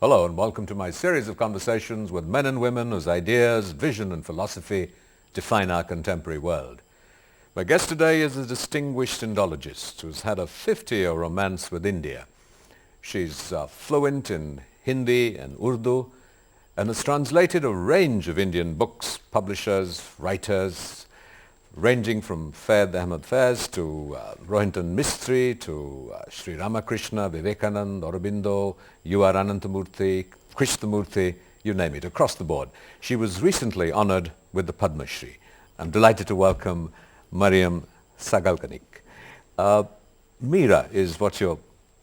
Hello and welcome to my series of conversations with men and women whose ideas, vision and philosophy define our contemporary world. My guest today is a distinguished Indologist who's had a 50-year romance with India. She's fluent in Hindi and Urdu and has translated a range of Indian books, publishers, writers, ranging from Faid Ahmed Faiz to Rohinton Mistry to Shri Ramakrishna, Vivekanand, Aurobindo, U.R. Anantamurthy, Krishnamurthy, you name it, across the board. She was recently honored with the Padma Shri. I'm delighted to welcome Mariam Salganik. Meera is what you're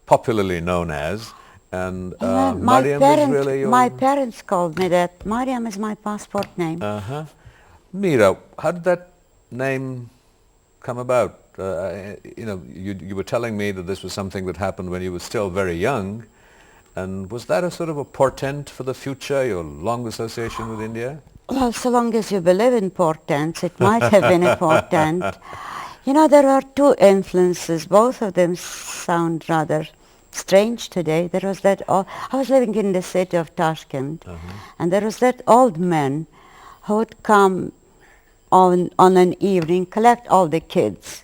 popularly known as, and Mariam is really your... My parents called me that. Mariam is my passport name. Meera, how did that name come about? You were telling me that this was something that happened when you were still very young, and was that a sort of a portent for the future, your long association with India? Well, so long as you believe in portents, it might have been a portent. You know, there are two influences. Both of them sound rather strange today. There was that, I was living in the city of Tashkent, and there was that old man who would come on an evening, collect all the kids,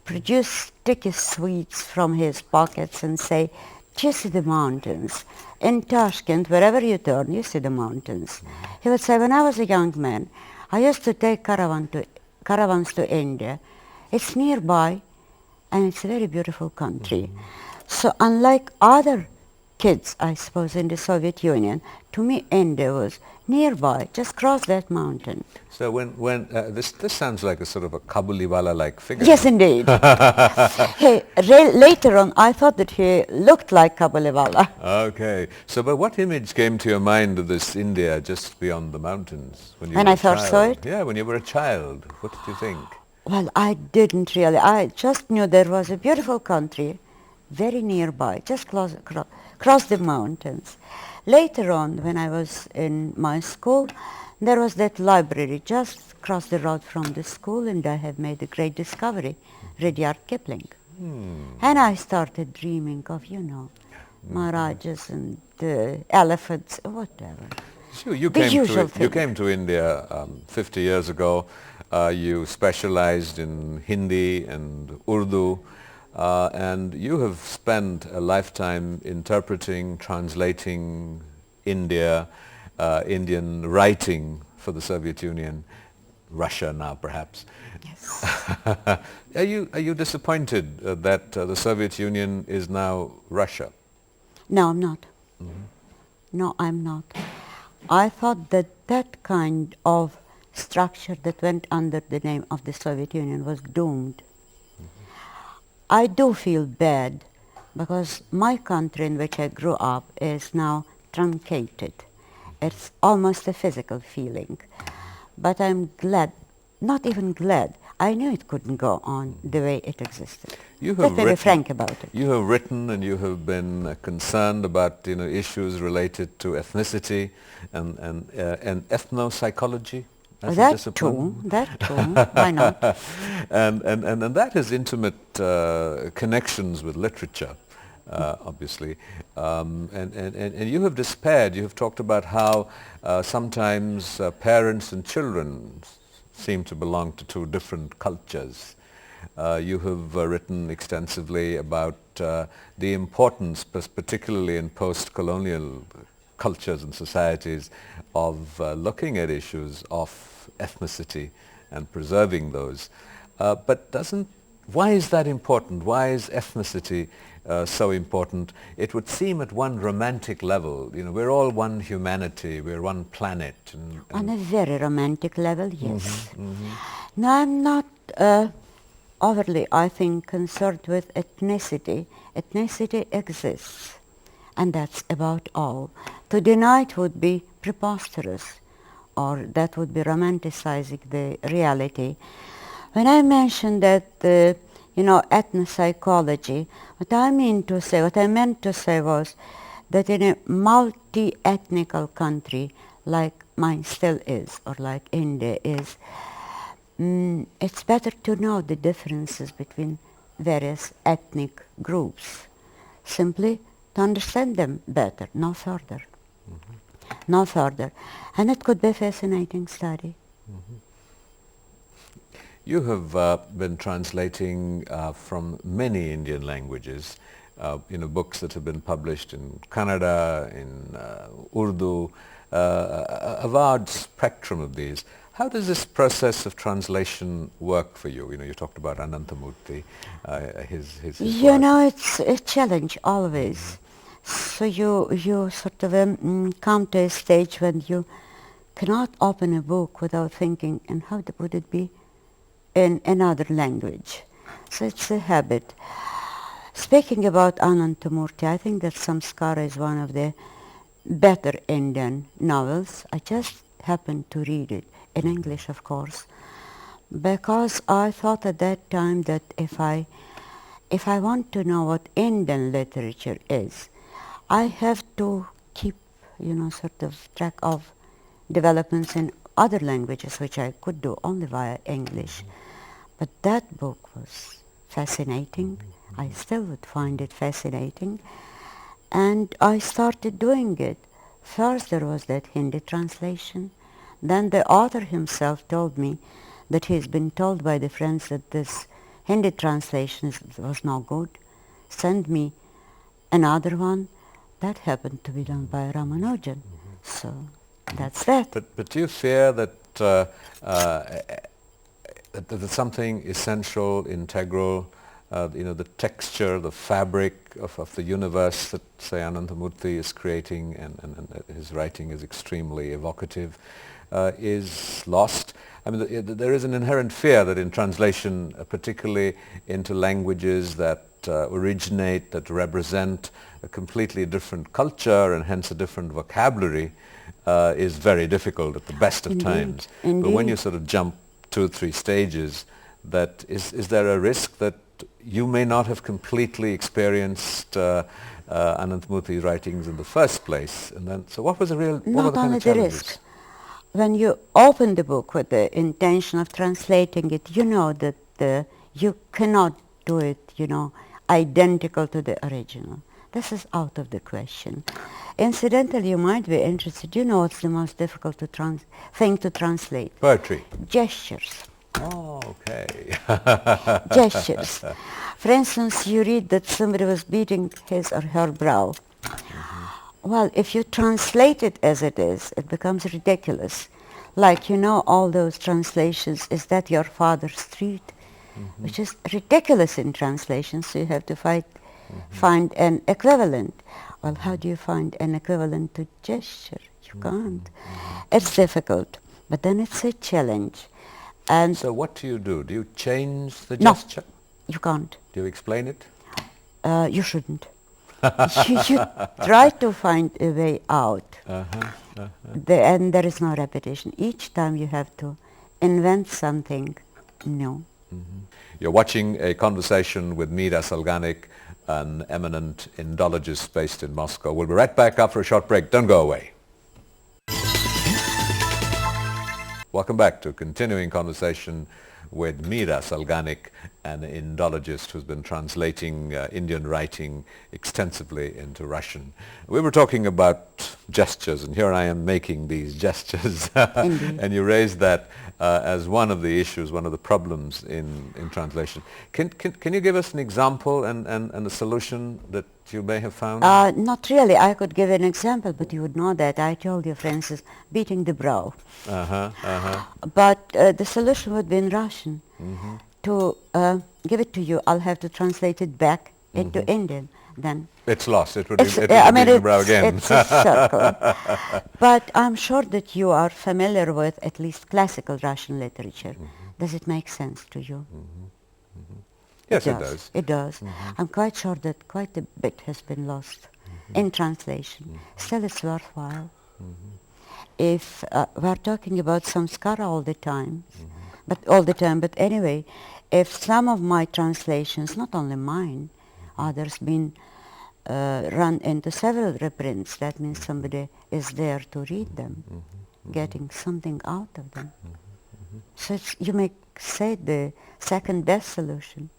produce sticky sweets from his pockets and say, "Do you see the mountains? In Tashkent, wherever you turn, you see the mountains." He would say, "When I was a young man, I used to take caravans to India. It's nearby, and it's a very beautiful country." So unlike other kids, I suppose, in the Soviet Union, to me, India was nearby, just cross that mountain. So when this sounds like a sort of a Kabuliwala-like figure. Yes, indeed. Later on, I thought that he looked like Kabuliwala. Okay. So, but what image came to your mind of this India just beyond the mountains when I first saw it? Yeah, when you were a child. What did you think? Well, I didn't really. I just knew there was a beautiful country very nearby, just cross the mountains. Later on, when I was in my school, there was that library just across the road from the school, and I have made a great discovery, Rudyard Kipling. And I started dreaming of, Maharajas and elephants, whatever. Sure, you came to India 50 years ago. You specialized in Hindi and Urdu. And you have spent a lifetime interpreting, translating Indian writing for the Soviet Union, Russia now perhaps. Yes. Are you disappointed that the Soviet Union is now Russia? No, I'm not. No, I'm not. I thought that kind of structure that went under the name of the Soviet Union was doomed. I do feel bad because my country in which I grew up is now truncated. It's almost a physical feeling. But I'm glad, not even glad, I knew it couldn't go on the way it existed. Let's be frank about it. You have written and you have been concerned about issues related to ethnicity and ethnopsychology. That too, why not? and that has intimate connections with literature, obviously. And you have despaired, you have talked about how sometimes parents and children seem to belong to two different cultures. You have written extensively about the importance, particularly in post-colonial cultures and societies, of looking at issues of ethnicity and preserving those. But why is that important? Why is ethnicity so important? It would seem at one romantic level, we're all one humanity, we're one planet. On a very romantic level, yes. No, I'm not overly, I think, concerned with ethnicity. Ethnicity exists, and that's about all. To deny it would be preposterous, or that would be romanticizing the reality. When I mentioned that, ethnopsychology, what I meant to say was that in a multi-ethnical country like mine still is, or like India is, it's better to know the differences between various ethnic groups, simply to understand them better, no further. No further. And it could be a fascinating study. You have been translating from many Indian languages, books that have been published in Kannada, in Urdu, a vast spectrum of these. How does this process of translation work for you? You talked about Anantamurti, his You work. know, it's a challenge always. So you sort of come to a stage when you cannot open a book without thinking, and how would it be in another language? So it's a habit. Speaking about Anantamurti, I think that Samskara is one of the better Indian novels. I just happened to read it, in English of course, because I thought at that time that if I want to know what Indian literature is, I have to keep, sort of track of developments in other languages, which I could do only via English. But that book was fascinating. I still would find it fascinating. And I started doing it. First there was that Hindi translation. Then the author himself told me that he's been told by the friends that this Hindi translation was no good. Send me another one. That happened to be done by Ramanujan. So that's that. But do you fear that that there's something essential, integral, the texture, the fabric of the universe that, say, Anantamurti is creating, and his writing is extremely evocative, is lost? I mean, there is an inherent fear that in translation, particularly into languages that originate, that represent a completely different culture and hence a different vocabulary, is very difficult at the best of times. Indeed. But when you sort of jump 2 or 3 stages, that is there a risk that you may not have completely experienced Anantamurti's writings in the first place? And then, so what was the real, what were Not the kind only of the challenges? risk. When you open the book with the intention of translating it, you know that you cannot do it, identical to the original. This is out of the question. Incidentally, you might be interested. You know what's the most difficult thing to translate? Poetry. Gestures. Oh, okay. Gestures. For instance, you read that somebody was beating his or her brow. Well, if you translate it as it is, it becomes ridiculous. Like, all those translations, is that your father's street? Which is ridiculous in translation, so you have to find an equivalent. Well, how do you find an equivalent to gesture? You can't. It's difficult, but then it's a challenge. And So what do? Do you change the No. gesture? you can't. Do you explain it? You shouldn't. you try to find a way out. And there is no repetition. Each time you have to invent something new. You're watching a conversation with Mariam Salganik, an eminent Indologist based in Moscow. We'll be right back after a short break. Don't go away. Welcome back to a continuing conversation with Mariam Salganik, an Indologist who's been translating Indian writing extensively into Russian. We were talking about gestures, and here I am making these gestures. And you raised that as one of the issues, one of the problems in translation. Can you give us an example and a solution that you may have found? Not really. I could give an example, but you would know that. I told you, for instance, beating the brow. But the solution would be in Russian. To give it to you, I'll have to translate it back into Indian. Then It's lost. It would be I mean, beating the brow again. it's a circle. But I'm sure that you are familiar with at least classical Russian literature. Does it make sense to you? Yes, it does. It does. I'm quite sure that quite a bit has been lost in translation. Still, it's worthwhile. If we're talking about samskara all the time, but anyway, if some of my translations, not only mine, others been run into several reprints, that means somebody is there to read them, getting something out of them. So you may say the second best solution.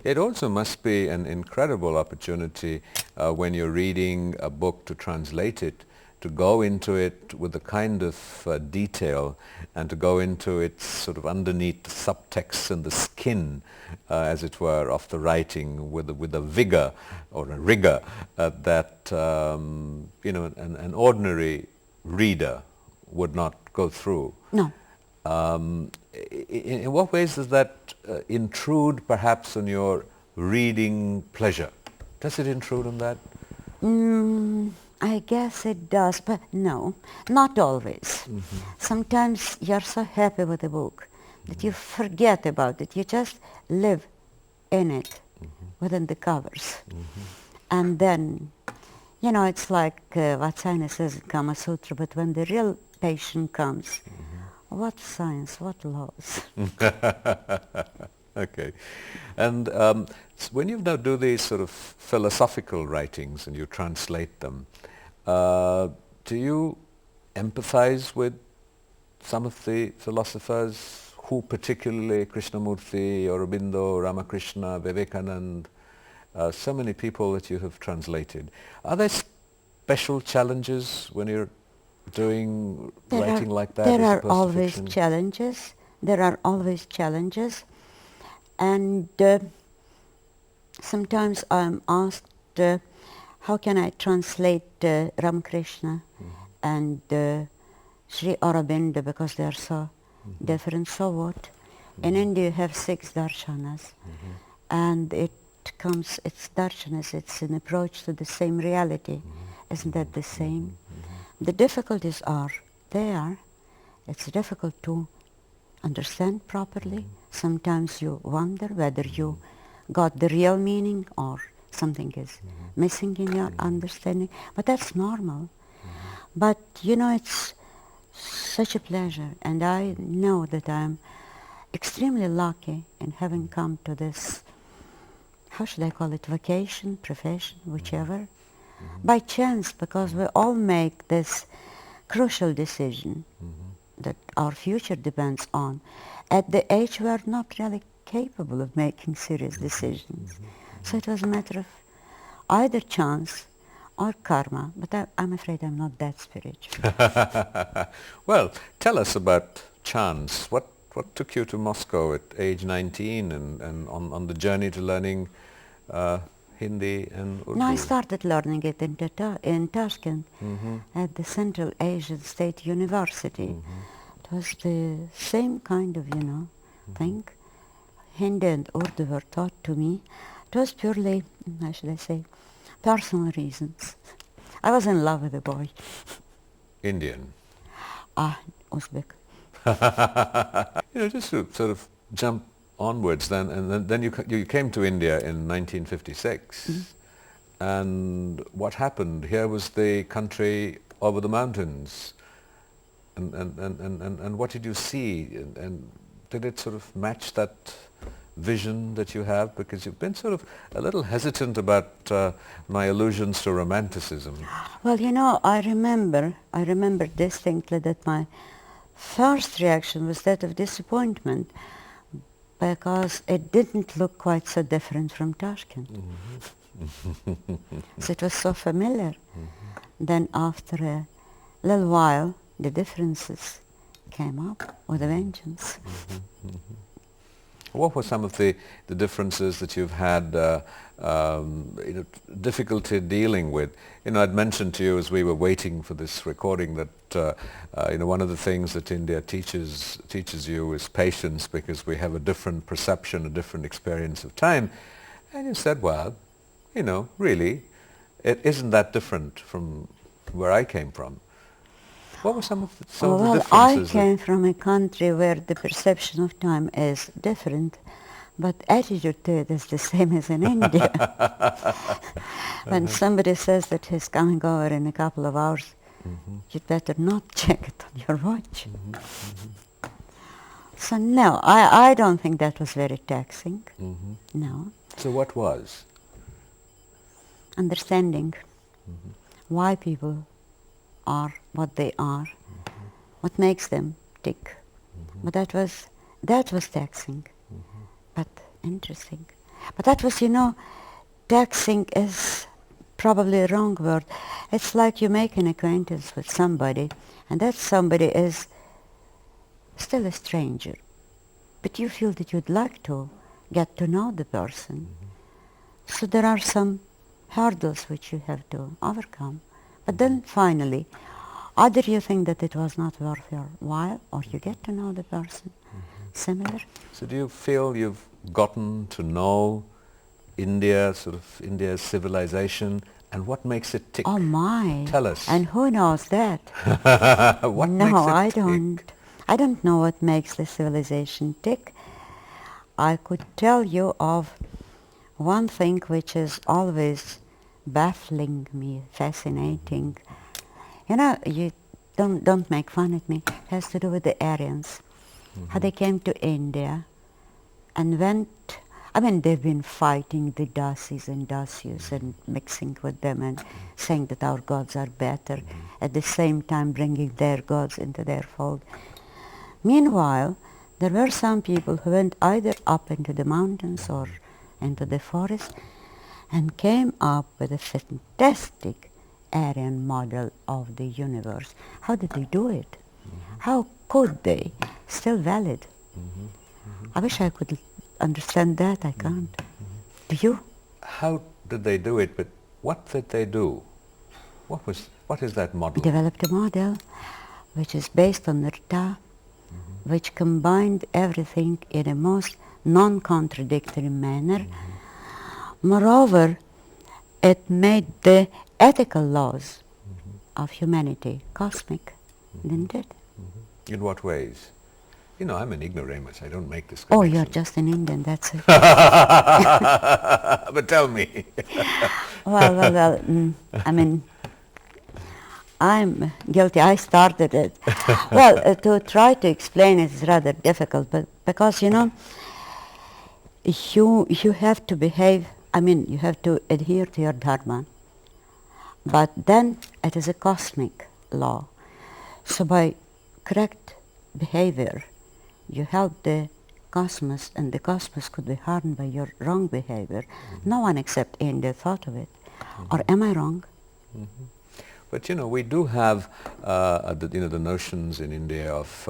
It also must be an incredible opportunity when you're reading a book to translate it, to go into it with the kind of detail and to go into it sort of underneath the subtext and the skin, as it were, of the writing with a vigor or a rigor that an ordinary reader would not go through. No. In what ways does that intrude perhaps on your reading pleasure? Does it intrude on that? I guess it does, but no, not always. Mm-hmm. Sometimes you're so happy with a book that you forget about it. You just live in it, within the covers. And then, it's like Vatsayana says in Kama Sutra, but when the real patient comes, what science, what laws? Okay. And when you now do these sort of philosophical writings and you translate them, do you empathize with some of the philosophers who particularly Krishnamurti, Aurobindo, Ramakrishna, Vivekananda, so many people that you have translated? Are there special challenges when you're doing writing like that? There as are opposed to always fiction? challenges. There are always challenges. And sometimes I'm asked, how can I translate Ramakrishna and Shri Aurobindo because they are so different? So what? In India you have 6 darshanas, and it's darshanas, it's an approach to the same reality. Isn't that the same? The difficulties are there. It's difficult to understand properly. Sometimes you wonder whether you got the real meaning or something is missing in your understanding. But that's normal. But it's such a pleasure, and I know that I'm extremely lucky in having come to this, how should I call it, vocation, profession, whichever, by chance, because we all make this crucial decision that our future depends on. At the age we are not really capable of making serious decisions. So it was a matter of either chance or karma, but I'm afraid I'm not that spiritual. Well, tell us about chance. What took you to Moscow at age 19 and on the journey to learning Hindi and Urdu? No, I started learning it in Tashkent at the Central Asian State University. It was the same kind of, thing. Hindi and Urdu were taught to me. It was purely, how should I say, personal reasons. I was in love with a boy. Indian. Uzbek. Just to sort of jump onwards then, and then you came to India in 1956. And what happened? Here was the country over the mountains. And what did you see? And did it sort of match that vision that you have? Because you've been sort of a little hesitant about my allusions to romanticism. Well, I remember distinctly that my first reaction was that of disappointment, because it didn't look quite so different from Tashkent. So it was so familiar. Then after a little while, the differences came up with a vengeance. What were some of the differences that you've had difficulty dealing with? I'd mentioned to you as we were waiting for this recording that one of the things that India teaches you is patience, because we have a different perception, a different experience of time. And you said, well, really, it isn't that different from where I came from. What were some of the differences? I came from a country where the perception of time is different, but attitude to it is the same as in India. When somebody says that he's coming over in a couple of hours, you'd better not check it on your watch. So no, I don't think that was very taxing. No. So what was? Understanding why people are what they are, what makes them tick. But that was taxing, but interesting. But that was, taxing is probably a wrong word. It's like you make an acquaintance with somebody, and that somebody is still a stranger. But you feel that you'd like to get to know the person. So there are some hurdles which you have to overcome. But then finally, either you think that it was not worth your while, or you get to know the person. Similar. So do you feel you've gotten to know India, sort of India's civilization, and what makes it tick? Oh my! Tell us. And who knows that? What No, makes it I tick? don't. I don't know what makes the civilization tick. I could tell you of one thing which is always baffling me, fascinating. You don't make fun at me. It has to do with the Aryans. How they came to India and went. They've been fighting the Dasis and Dasius and mixing with them and saying that our gods are better, at the same time bringing their gods into their fold. Meanwhile, there were some people who went either up into the mountains or into the forest and came up with a fantastic Aryan model of the universe. How did they do it? How could they? Still valid. I wish I could understand that. I can't. Do you? How did they do it? But what did they do? What is that model? Developed a model which is based on Rta, which combined everything in a most non-contradictory manner. Moreover, it made the ethical laws of humanity cosmic, didn't it? In what ways? I'm an ignoramus. I don't make this Oh, connection. you're just an Indian, that's it. But tell me. Well, I'm guilty. I started it. Well, to try to explain it is rather difficult, but because, you have to behave, you have to adhere to your dharma, but then it is a cosmic law. So by correct behavior, you help the cosmos, and the cosmos could be harmed by your wrong behavior. No one except India thought of it. Or am I wrong? But we do have the notions in India of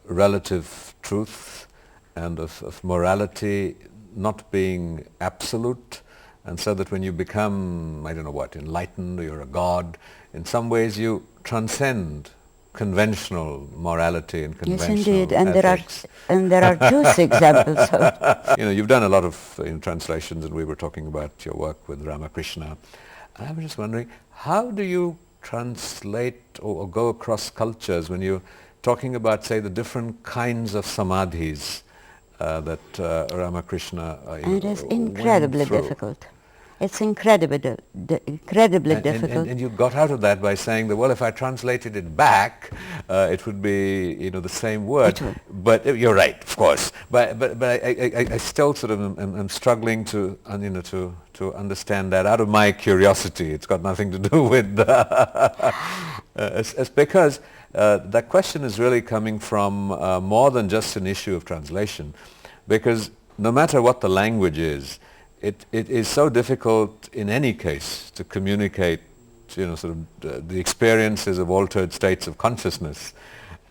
relative truth and of morality not being absolute, and so that when you become, enlightened, or you're a god, in some ways you transcend conventional morality and conventional Yes, indeed, ethics. and there are juice examples of it. You've done a lot of translations, and we were talking about your work with Ramakrishna. And I was just wondering, how do you translate or go across cultures when you're talking about, say, the different kinds of samadhis that Ramakrishna And it is went incredibly through? difficult. It's incredibly difficult. And you got out of that by saying that, well, if I translated it back, it would be, the same word. It would. But you're right, of course. But I still sort of am struggling to understand that out of my curiosity. It's got nothing to do with it's because that question is really coming from more than just an issue of translation, because no matter what the language is, it is so difficult in any case to communicate, the experiences of altered states of consciousness,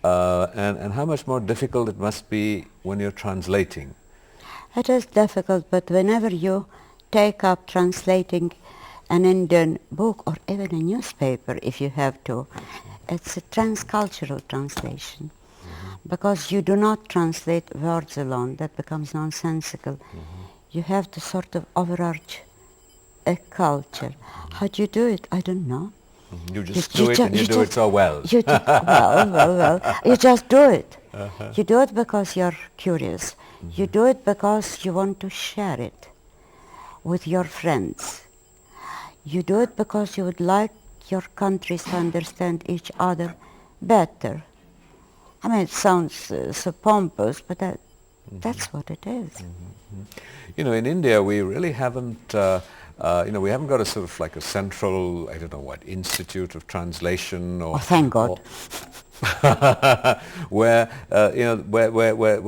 and how much more difficult it must be when you're translating. It is difficult, but whenever you take up translating an Indian book or even a newspaper, if you have to, it's a transcultural translation, because you do not translate words alone. That becomes nonsensical. You have to sort of overarch a culture. How do you do it? I don't know. You just do it, and you do it so well. Well. You just do it. You do it because you're curious. You do it because you want to share it with your friends. You do it because you would like your countries to understand each other better. It sounds so pompous, but that's what it is. In India, we really haven't, we haven't got a sort of like a central, institute of translation. Oh, thank God. where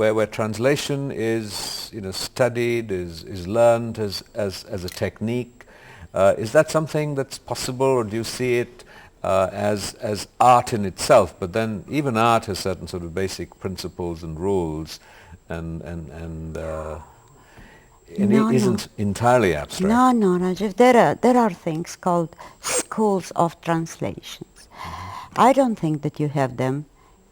where translation is studied, is learned as a technique. Is that something that's possible, or do you see it as art in itself? But then even art has certain sort of basic principles and rules, and No, it isn't entirely abstract. No, Rajiv. There are things called schools of translations. I don't think that you have them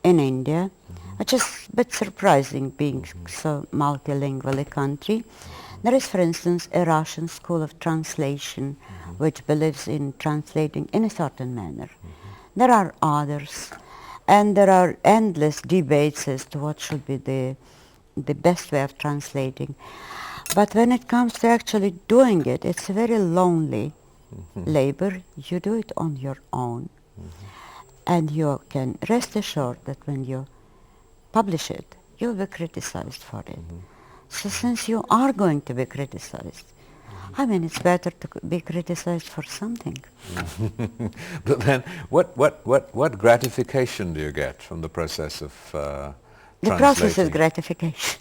in India, which is a bit surprising, being so multilingual a country. There is, for instance, a Russian school of translation, which believes in translating in a certain manner. There are others, and there are endless debates as to what should be the best way of translating. But when it comes to actually doing it, it's a very lonely labor. You do it on your own. And you can rest assured that when you publish it, you'll be criticized for it. So since you are going to be criticized, I mean, it's better to be criticized for something. But then, what gratification do you get from the process of The process is gratification.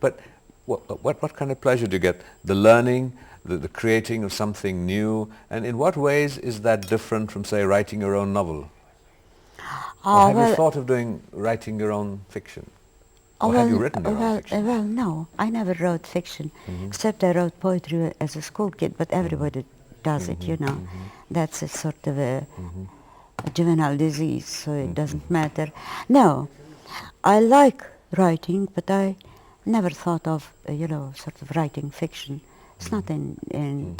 But what kind of pleasure do you get? The learning, the creating of something new, and in what ways is that different from, say, writing your own novel? Or have you thought of writing your own fiction? Or have you written your own fiction? Well, no, I never wrote fiction, except I wrote poetry as a school kid, but everybody does it, you know. That's a sort of a juvenile disease, so it doesn't matter. No, I like writing, but I never thought of, sort of writing fiction. It's not in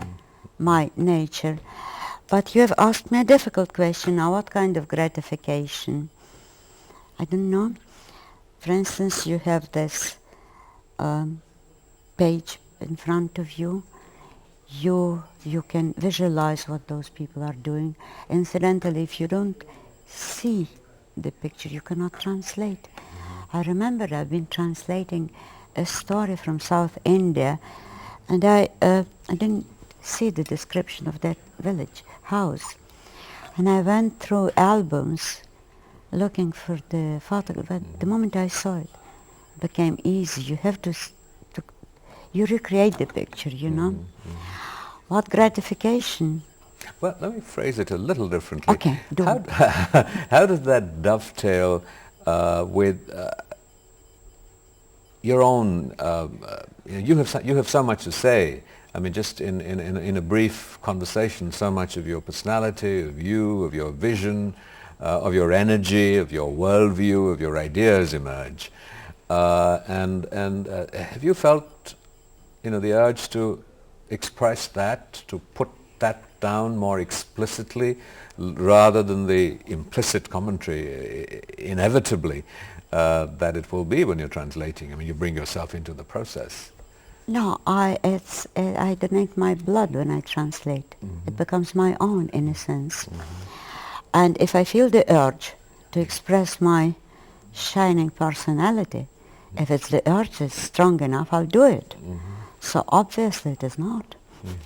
my nature. But you have asked me a difficult question now. What kind of gratification? I don't know. For instance, you have this page in front of you. You can visualize what those people are doing. Incidentally, if you don't see the picture, you cannot translate. I remember I've been translating a story from South India, and I didn't see the description of that village house. And I went through albums looking for the photograph. But the moment I saw it, it became easy. You have to you recreate the picture, you know. What gratification? Well, let me phrase it a little differently. Okay, do it. How does that dovetail with your own? You have so much to say. I mean, just in a brief conversation, so much of your personality, of you, of your vision, of your energy, of your worldview, of your ideas emerge. And have you felt, the urge to express that, to put that down more explicitly, rather than the implicit commentary, inevitably, that it will be when you're translating? I mean, you bring yourself into the process. No, I donate my blood when I translate. It becomes my own, in a sense. And if I feel the urge to express my shining personality, if it's the urge is strong enough, I'll do it. So obviously it is not,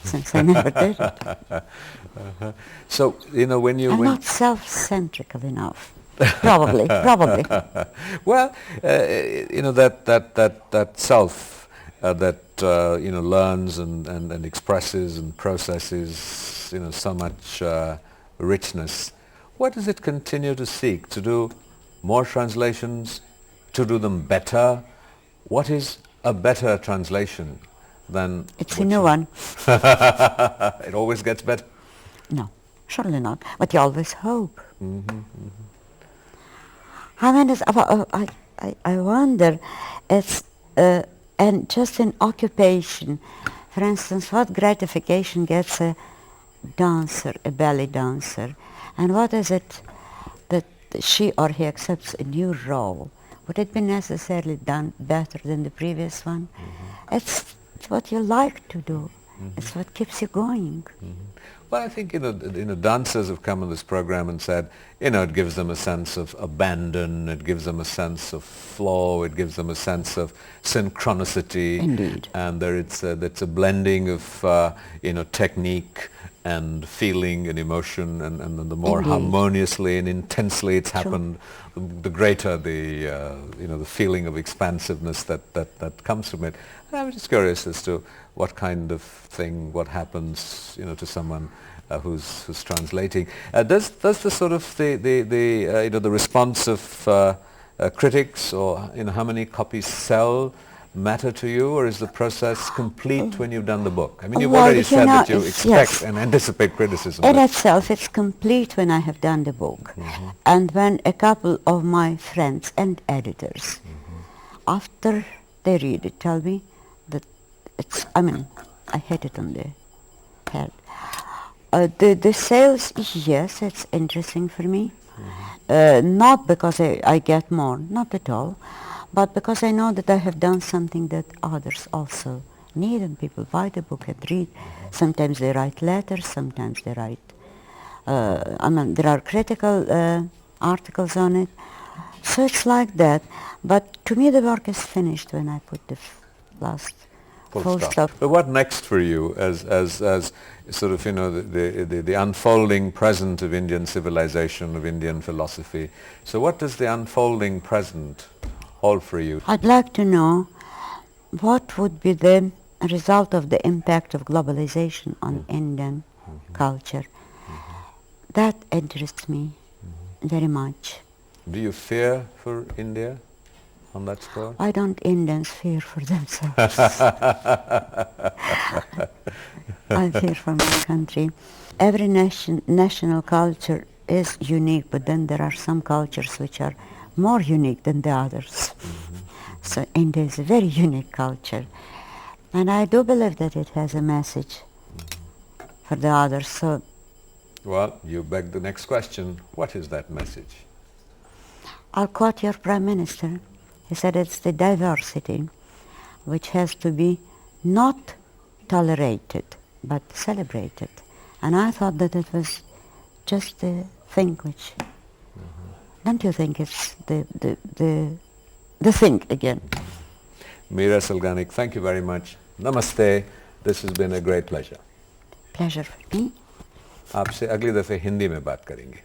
since I never did it. So, when you... I'm not self-centrical enough. Probably. Well, that self that learns and expresses and processes so much richness. What does it continue to seek? To do more translations, to do them better? What is a better translation than... It's a new one. It always gets better? No, surely not. But you always hope. I mean, I wonder, it's, and just in occupation, for instance, what gratification gets a dancer, a belly dancer, and what is it that she or he accepts a new role? Would it be necessarily done better than the previous one? It's what you like to do. It's what keeps you going. Well, I think dancers have come on this program and said, it gives them a sense of abandon, it gives them a sense of flow, it gives them a sense of synchronicity. Indeed. And that's a blending of technique and feeling and emotion, and the more Indeed. harmoniously and intensely it's happened, the greater the the feeling of expansiveness that comes from it. And I'm just curious as to what kind of thing, what happens, to someone who's translating. Does the sort of the response of critics, or how many copies sell, matter to you, or is the process complete when you've done the book? I mean, you've Well, already said that you it's- expect yes. and anticipate criticism. In but- itself, it's complete when I have done the book. And when a couple of my friends and editors, after they read it, tell me that I hit it on the head. The sales, yes, it's interesting for me. Not because I get more, not at all, but because I know that I have done something that others also need, and people buy the book and read. Sometimes they write letters, sometimes they write, there are critical articles on it. So it's like that. But to me the work is finished when I put the last full stop. But what next for you as sort of the unfolding present of Indian civilization, of Indian philosophy? So what does the unfolding present hold for you? I'd like to know what would be the result of the impact of globalization on Indian culture. That interests me very much. Do you fear for India on that score? Why don't Indians fear for themselves? I fear for my country. Every national culture is unique, but then there are some cultures which are more unique than the others. So India is a very unique culture. And I do believe that it has a message for the others. So, Well, you beg the next question. What is that message? I'll quote your Prime Minister. He said it's the diversity which has to be not tolerated, but celebrated. And I thought that it was just the thing which... Don't you think it's the thing again? Mariam Salganik, thank you very much. Namaste. This has been a great pleasure. Pleasure for me. आपसे अगली दफ़े हिंदी में बात करेंगे.